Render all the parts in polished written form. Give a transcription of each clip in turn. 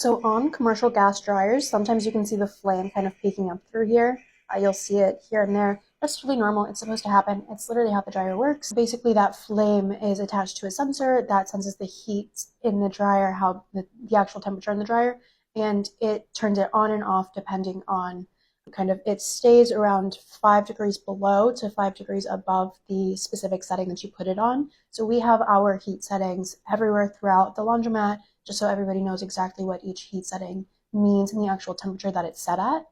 So on commercial gas dryers, sometimes you can see the flame kind of peeking up through here. You'll see it here and there. That's really normal. It's supposed to happen. It's literally how the dryer works. Basically, that flame is attached to a sensor that senses the heat in the dryer, how the actual temperature in the dryer, and it turns it on and off depending on it stays around 5 degrees below to 5 degrees above the specific setting that you put it on. So we have our heat settings everywhere throughout the laundromat, just so everybody knows exactly what each heat setting means and the actual temperature that it's set at.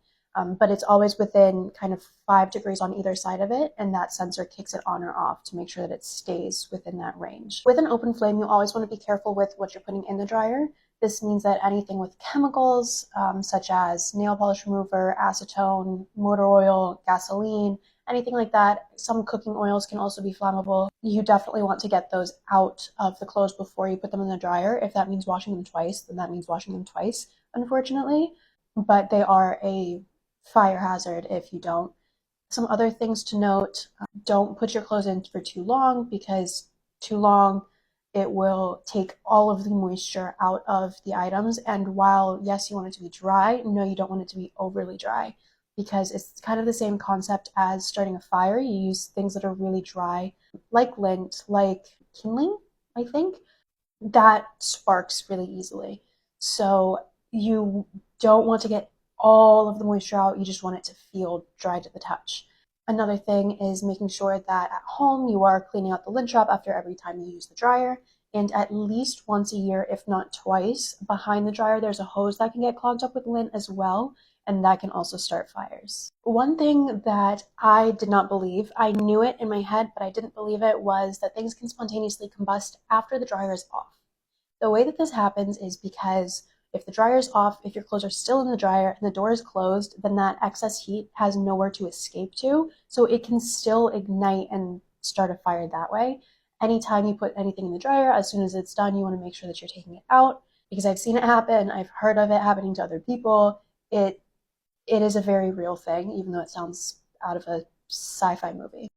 But it's always within kind of 5 degrees on either side of it, and that sensor kicks it on or off to make sure that it stays within that range. With an open flame, you always want to be careful with what you're putting in the dryer. This means that anything with chemicals, such as nail polish remover, acetone, motor oil, gasoline, anything like that. Some cooking oils can also be flammable. You definitely want to get those out of the clothes before you put them in the dryer. If that means washing them twice, then that means washing them twice, unfortunately. But they are a fire hazard if you don't. Some other things to note, don't put your clothes in for too long, because too long it will take all of the moisture out of the items. And while, yes, you want it to be dry, no, you don't want it to be overly dry, because it's kind of the same concept as starting a fire. You use things that are really dry, like lint, like kindling, I think, that sparks really easily. So you don't want to get all of the moisture out. You just want it to feel dry to the touch. Another thing is making sure that at home you are cleaning out the lint trap after every time you use the dryer, and at least once a year, if not twice. Behind the dryer, there's a hose that can get clogged up with lint as well, and that can also start fires. One thing that I did not believe, I knew it in my head, but I didn't believe it, was that things can spontaneously combust after the dryer is off. The way that this happens is because if the dryer is off, if your clothes are still in the dryer and the door is closed, then that excess heat has nowhere to escape to, so it can still ignite and start a fire that way. Anytime you put anything in the dryer, as soon as it's done, you want to make sure that you're taking it out, because I've seen it happen. I've heard of it happening to other people. It is a very real thing, even though it sounds out of a sci-fi movie.